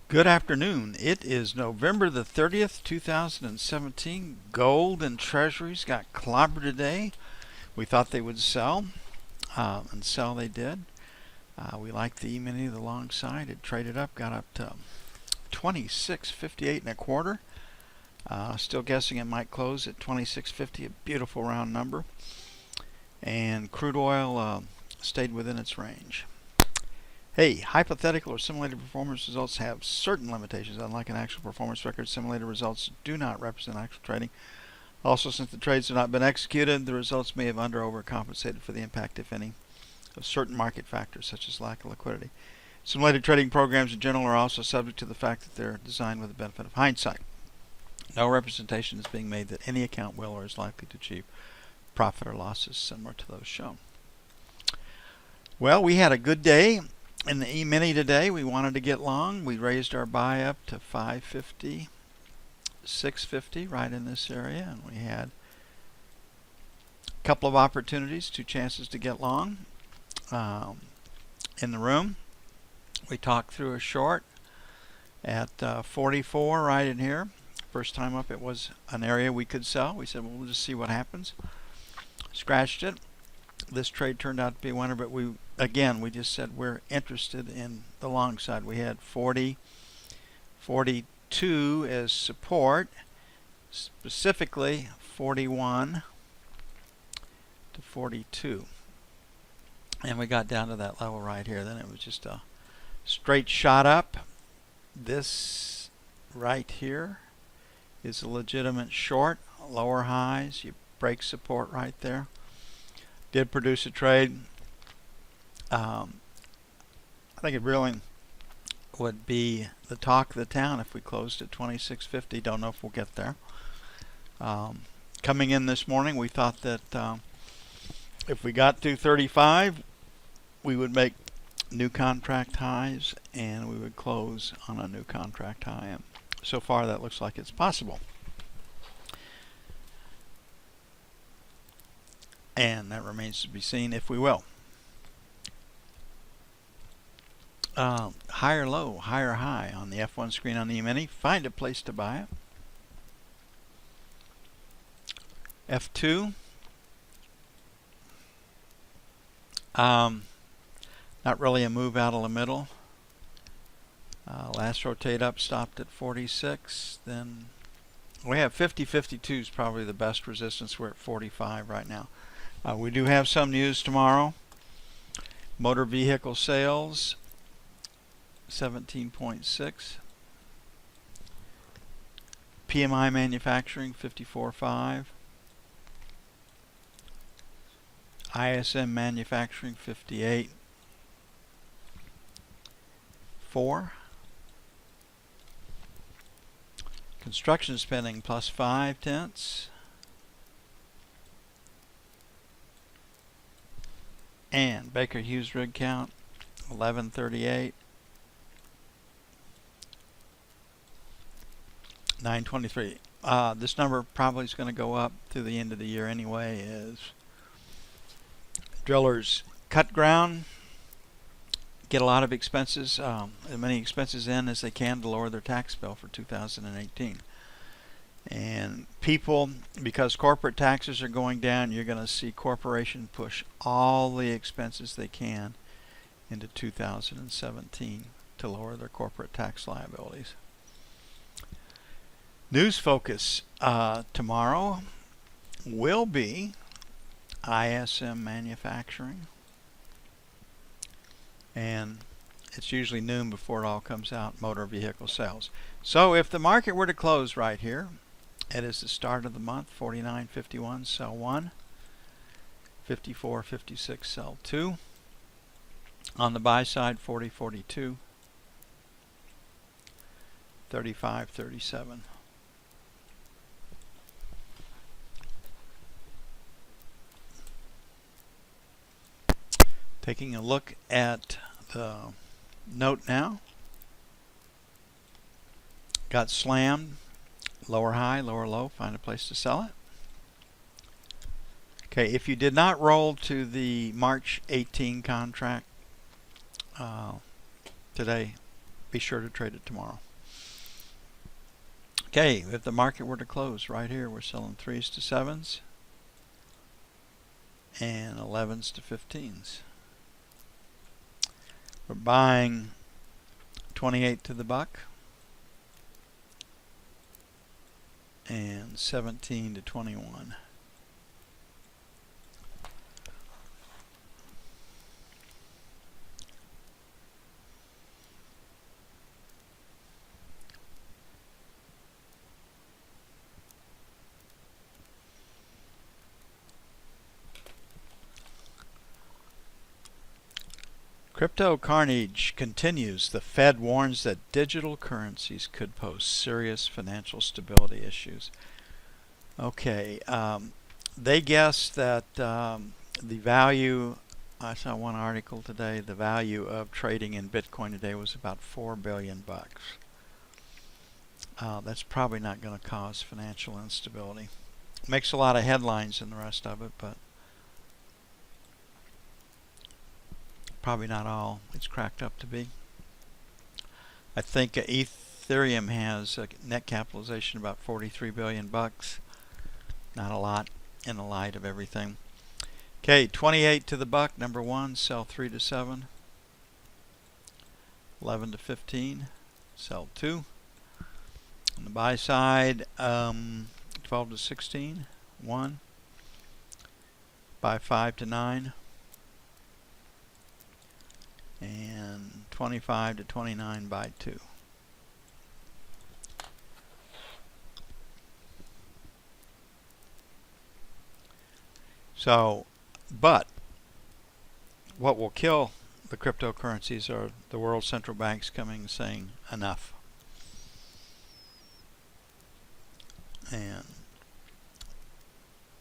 Good afternoon. It is November the 30th, 2017. Gold and treasuries got clobbered today. We thought they would sell, and sell they did. We liked the Emini, the long side. It traded up, got up to 26.58 and a quarter. Still guessing it might close at 26.50, a beautiful round number. And crude oil stayed within its range. Hey, hypothetical or simulated performance results have certain limitations. Unlike an actual performance record, simulated results do not represent actual trading. Also, since the trades have not been executed, the results may have under or overcompensated for the impact, if any, of certain market factors, such as lack of liquidity. Simulated trading programs in general are also subject to the fact that they're designed with the benefit of hindsight. No representation is being made that any account will or is likely to achieve profit or losses similar to those shown. Well, we had a good day. In the Emini today, we wanted to get long. We raised our buy up to 550, 650 right in this area, and we had a couple of opportunities, two chances to get long in the room. We talked through a short at 44 right in here. First time up, it was an area we could sell. We said, well, we'll just see what happens. Scratched it. This trade turned out to be a winner, but we just said we're interested in the long side. We had 40, 42 as support, specifically 41 to 42. And we got down to that level right here. Then it was just a straight shot up. This right here is a legitimate short. Lower highs, you break support right there. Did produce a trade. I think it really would be the talk of the town if we closed at 26.50. Don't know if we'll get there. Coming in this morning, we thought that if we got to 35, we would make new contract highs and we would close on a new contract high. And so far, that looks like it's possible. And that remains to be seen if we will. Higher low, higher high on the F1 screen on the Emini. Find a place to buy it. F2. Not really a move out of the middle. Last rotate up stopped at 46. Then we have 50-52 is probably the best resistance. We're at 45 right now. We do have some news tomorrow. Motor vehicle sales, 17.6. PMI manufacturing, 54.5. ISM manufacturing, 58.4. Construction spending, plus 0.5. And Baker Hughes rig count, 1138. 923. This number probably is going to go up through the end of the year anyway as drillers cut ground, get a lot of expenses, as many expenses in as they can to lower their tax bill for 2018. And people, because corporate taxes are going down, you're going to see corporations push all the expenses they can into 2017 to lower their corporate tax liabilities. News focus tomorrow will be ISM manufacturing. And it's usually noon before it all comes out, motor vehicle sales. So if the market were to close right here, it is the start of the month, 49.51, sell 1. 54.56, sell 2. On the buy side, 40.42. 35.37. Taking a look at the note now. Got slammed. Lower high, lower low, find a place to sell it. Okay, if you did not roll to the March 18 contract today, be sure to trade it tomorrow. Okay, if the market were to close right here, we're selling 3s to 7s and 11s to 15s. We're buying 28 to the buck and 17 to 21. Crypto carnage continues. The Fed warns that digital currencies could pose serious financial stability issues. Okay, they guess that the value, I saw one article today, the value of trading in Bitcoin today was about $4 billion bucks. That's probably not going to cause financial instability. Makes a lot of headlines in the rest of it, but probably not all it's cracked up to be. I think Ethereum has a net capitalization about 43 billion bucks. Not a lot in the light of everything. Okay, 28 to the buck, number 1, sell 3 to 7. 11 to 15, sell 2. On the buy side, 12 to 16, 1. Buy 5 to 9. And 25 to 29 by 2. So, but what will kill the cryptocurrencies are the world central banks coming and saying enough. And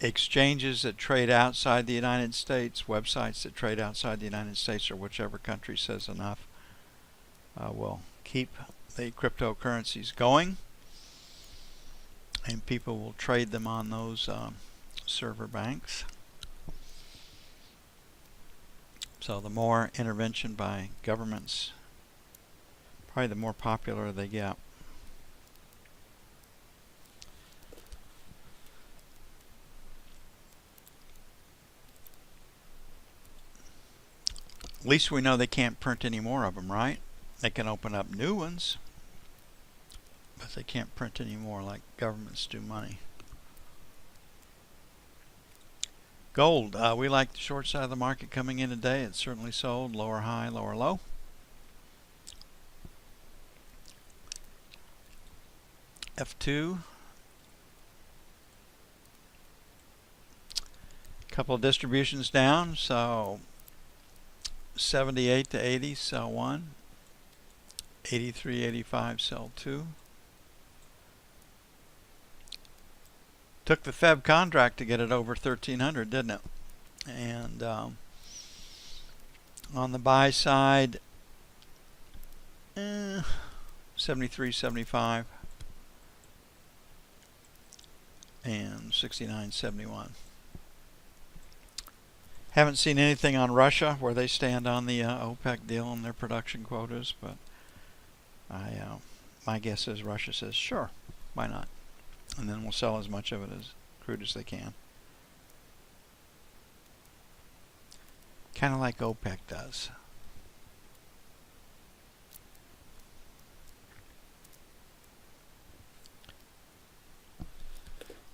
exchanges that trade outside the United States, websites that trade outside the United States or whichever country says enough, will keep the cryptocurrencies going, and people will trade them on those server banks. So the more intervention by governments, probably the more popular they get. At least we know they can't print any more of them, right? They can open up new ones, but they can't print any more like governments do money. Gold, we like the short side of the market coming in today. It's certainly sold. Lower high, lower low. F2. Couple of distributions down, so 78 to 80, sell 1. 83, 85, sell 2. Took the Feb contract to get it over 1300, didn't it? And on the buy side, 73, 75, and 69, 71. Haven't seen anything on Russia where they stand on the OPEC deal and their production quotas, but my guess is Russia says sure, why not? And then we'll sell as much of it as crude as they can. Kind of like OPEC does.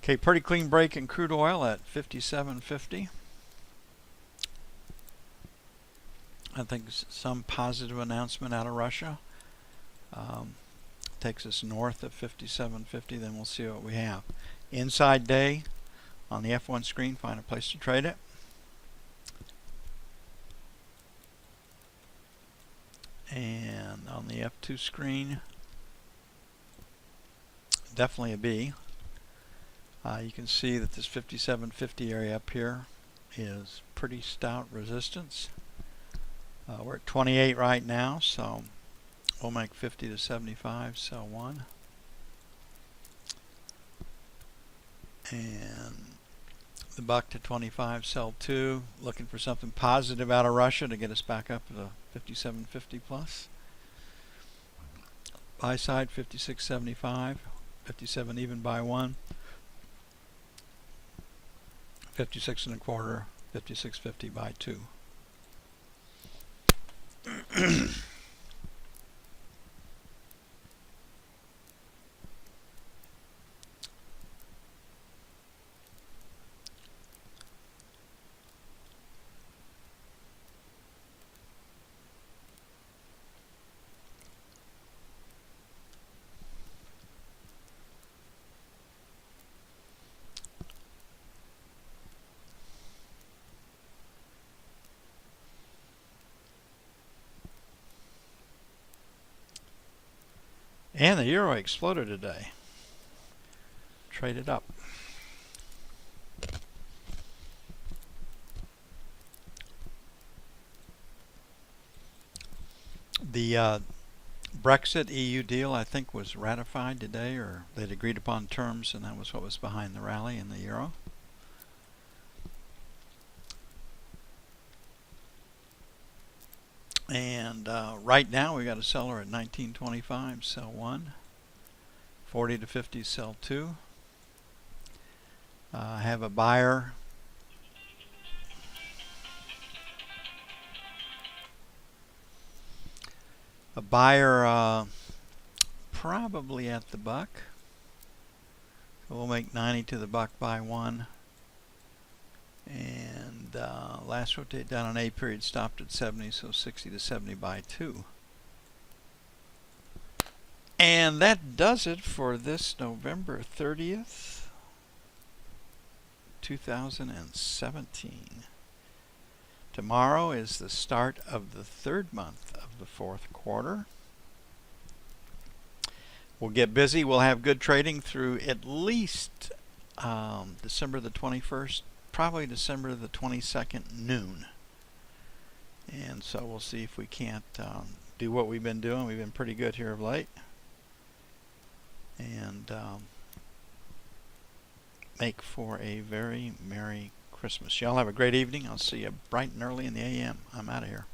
Okay, pretty clean break in crude oil at 57.50. I think some positive announcement out of Russia takes us north of 57.50. Then we'll see what we have. Inside day on the F1 screen, find a place to trade it. And on the F2 screen, definitely a B. You can see that this 57.50 area up here is pretty stout resistance. We're at 28 right now, so we'll make 50 to 75, sell 1. And the buck to 25, sell 2. Looking for something positive out of Russia to get us back up to the 57.50 plus. Buy side 56.75, 57 even by 1, 56 and a quarter, 56.50 by 2. And the euro exploded today. Traded up. The Brexit EU deal, I think, was ratified today, or they'd agreed upon terms, and that was what was behind the rally in the euro. And right now we got a seller at 19.25, sell 1. 40 to 50, sell 2. I have a buyer. Probably at the buck. So we'll make 90 to the buck by 1. And last rotate down on A period stopped at 70, so 60 to 70 by 2. And that does it for this November 30th, 2017. Tomorrow is the start of the 3rd month of the 4th quarter. We'll get busy. We'll have good trading through at least December the 21st, probably December the 22nd noon. And so we'll see if we can't do what we've been doing. We've been pretty good here of late. And make for a very Merry Christmas. Y'all have a great evening. I'll see you bright and early in the AM. I'm out of here.